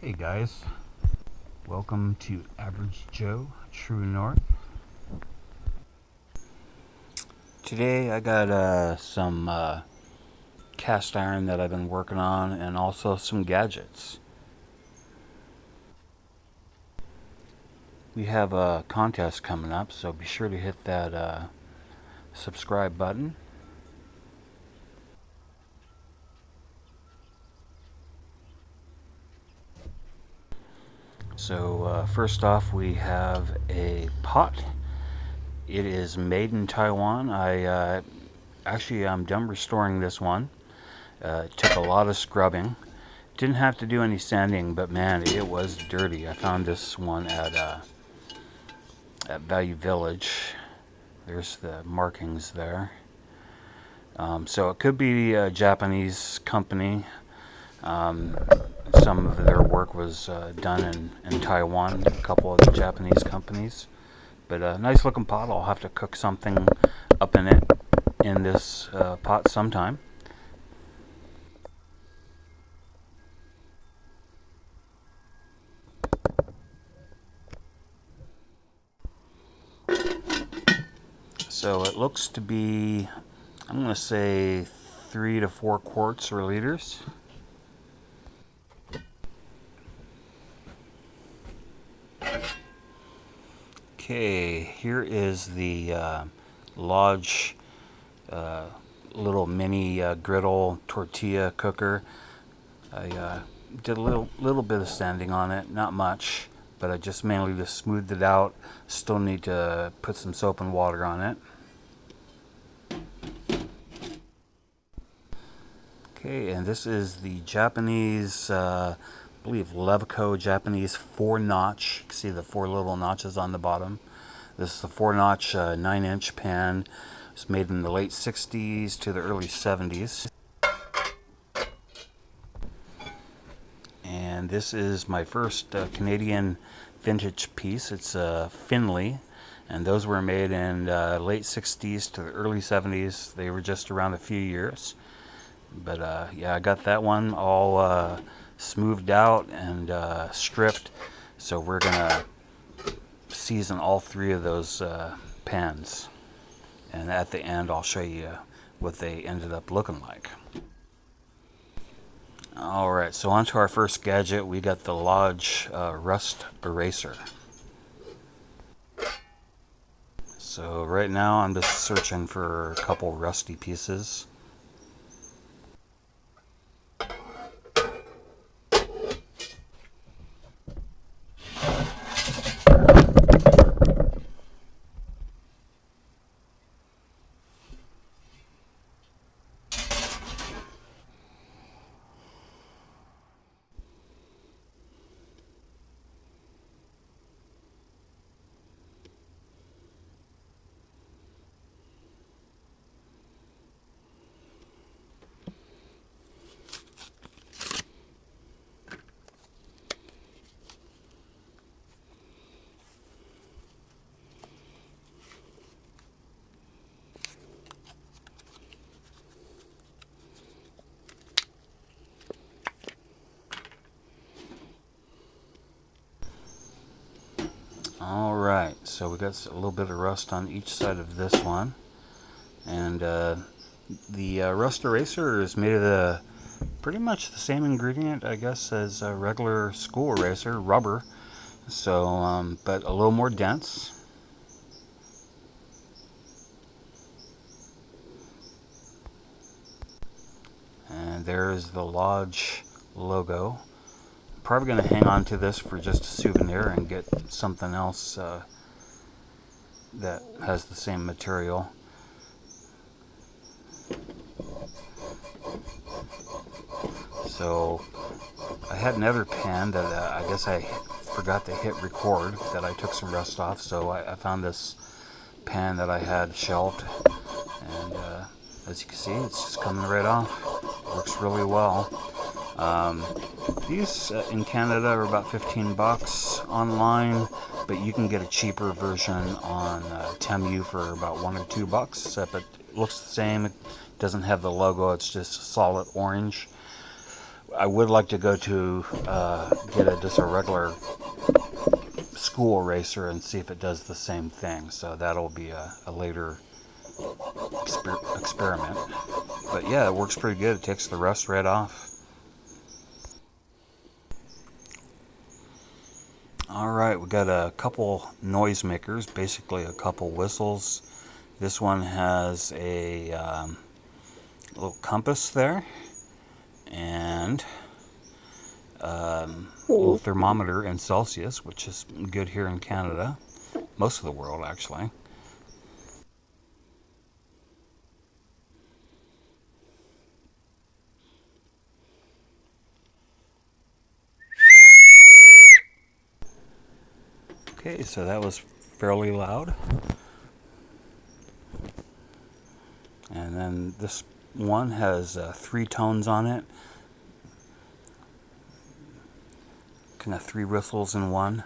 Hey guys, welcome to Average Joe True North. Today I got some cast iron that I've been working on and also some gadgets. We have a contest coming up, so be sure to hit that subscribe button. So first off, we have a pot. It is made in Taiwan. I'm done restoring this one. It took a lot of scrubbing. Didn't have to do any sanding, but man, it was dirty. I found this one at Value Village. There's the markings there. So it could be a Japanese company. Some of their work was done in Taiwan, a couple of the Japanese companies. But a nice looking pot. I'll have to cook something up in it in this pot sometime. So it looks to be, I'm going to say 3 to 4 quarts or liters. Okay, here is the Lodge little mini griddle tortilla cooker. I did a little bit of sanding on it, not much, but I just mainly just smoothed it out. Still need to put some soap and water on it. Okay, and this is the Japanese, I believe Levco Japanese 4-notch. You can see the 4 little notches on the bottom. This is the 4-notch 9-inch pan. It's made in the late 60s to the early 70s. And this is my first Canadian vintage piece. It's Finley, and those were made in late 60s to the early 70s. They were just around a few years. But yeah, I got that one all smoothed out and stripped. So we're gonna season all 3 of those pans. And at the end, I'll show you what they ended up looking like. Alright, so on to our first gadget. We got the Lodge Rust Eraser. So right now I'm just searching for a couple rusty pieces. Alright, so we got a little bit of rust on each side of this one. And the rust eraser is made of pretty much the same ingredient, I guess, as a regular school eraser, rubber. So, but a little more dense. And there's the Lodge logo. Probably going to hang on to this for just a souvenir and get something else that has the same material. So I had another pan that I guess I forgot to hit record, that I took some rust off, so I found this pan that I had shelved, and as you can see, it's just coming right off. Works really well. These in Canada are about 15 bucks online, but you can get a cheaper version on Temu for about 1 or 2 bucks. But it looks the same. It doesn't have the logo. It's just solid orange. I would like to go to get just a regular school eraser and see if it does the same thing. So that'll be a later experiment. But yeah, it works pretty good. It takes the rust right off. Alright, we got a couple noisemakers, basically a couple whistles. This one has a little compass there, and a little thermometer in Celsius, which is good here in Canada, most of the world actually. Okay, so that was fairly loud. And then this one has 3 tones on it. Kind of 3 whistles in one.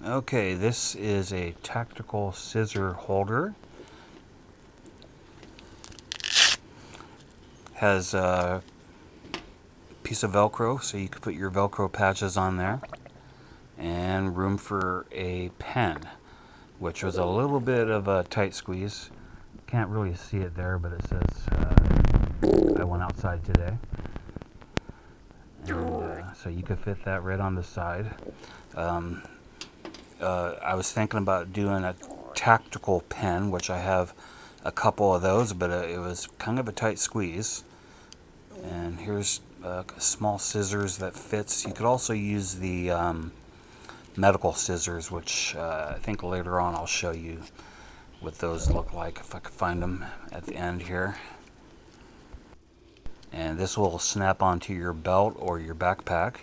Okay, this is a tactical scissor holder. Has a piece of Velcro, so you can put your Velcro patches on there. And room for a pen, which was a little bit of a tight squeeze. Can't really see it there, but it says I went outside today. And, so you could fit that right on the side. I was thinking about doing a tactical pen, which I have a couple of those, but it was kind of a tight squeeze. And here's small scissors that fits. You could also use the medical scissors, which I think later on I'll show you what those look like if I can find them at the end here. And this will snap onto your belt or your backpack.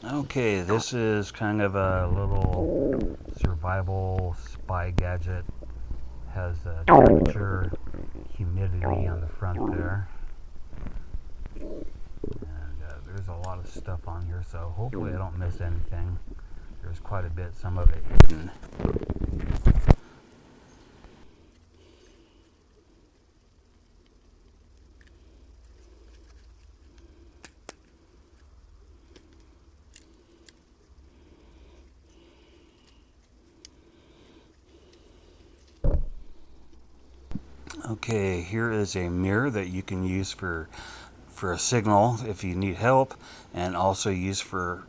Okay, this is kind of a little survival spy gadget. Has a temperature, humidity on the front there. And there's a lot of stuff on here, so hopefully I don't miss anything. There's quite a bit, some of it hidden. Okay, here is a mirror that you can use for a signal if you need help, and also use for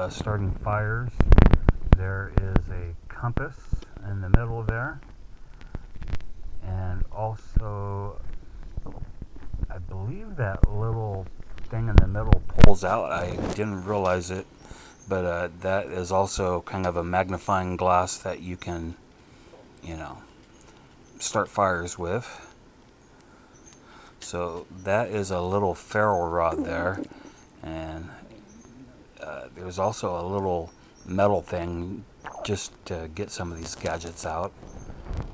starting fires. There is a compass in the middle there, and also I believe that little thing in the middle pulls out. I didn't realize it, but that is also kind of a magnifying glass that you can, you know, start fires with. So that is a little ferro rod there, and there's also a little metal thing just to get some of these gadgets out.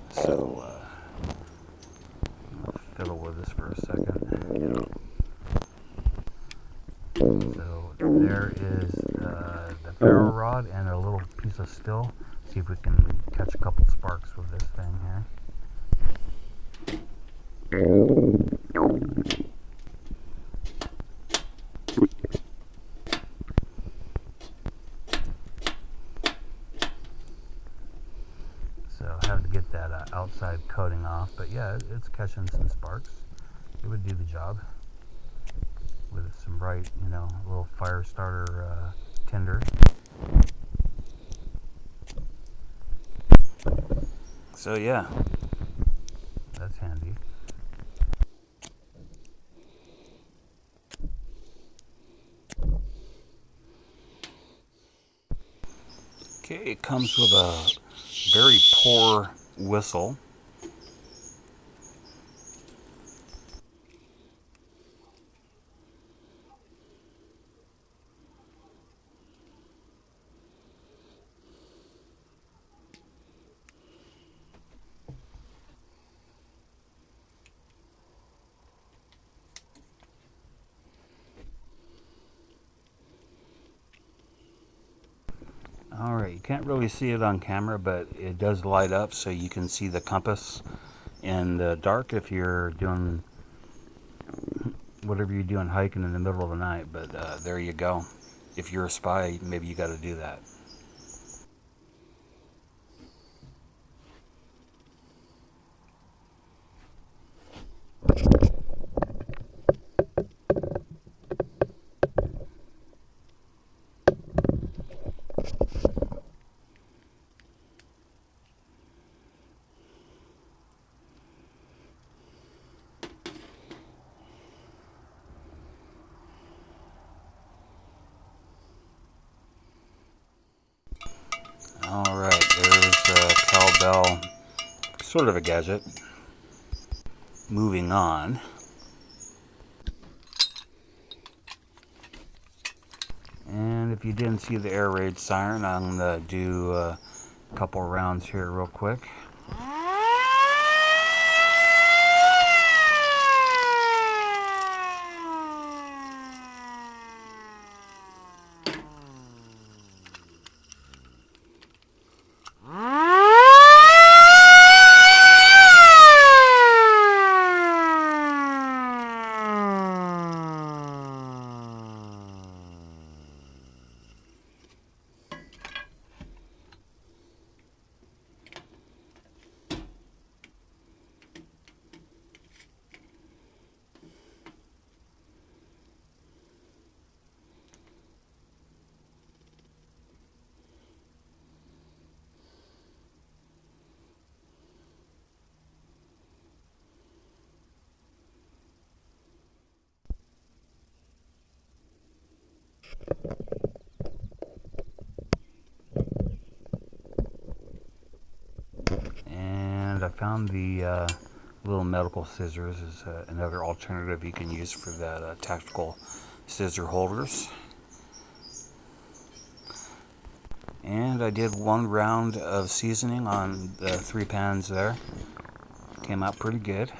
So I'll fiddle with this for a second. So there is the ferro rod and a little piece of steel. See if we can catch a couple sparks with this thing here. So I have to get that outside coating off, but yeah, it's catching some sparks. It would do the job. with some bright, a little fire starter tinder. So yeah, that's handy. Okay, it comes with a very poor whistle. Alright, you can't really see it on camera, but it does light up so you can see the compass in the dark if you're doing whatever you're doing, hiking in the middle of the night. But there you go. If you're a spy, maybe you got to do that. Alright, there's a cowbell, sort of a gadget. Moving on. And if you didn't see the air raid siren, I'm going to do a couple rounds here real quick. And I found the little medical scissors is another alternative you can use for that tactical scissor holders. And I did one round of seasoning on the 3 pans there. Came out pretty good.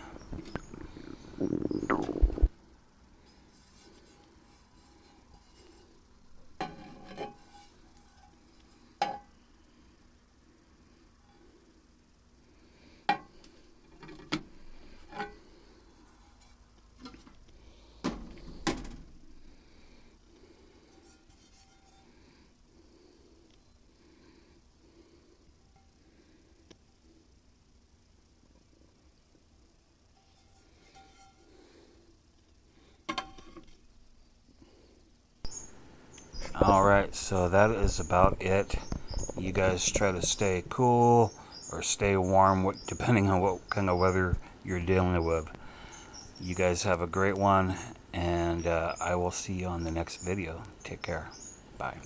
Alright, so that is about it. You guys try to stay cool or stay warm, depending on what kind of weather you're dealing with. You guys have a great one, and I will see you on the next video. Take care. Bye.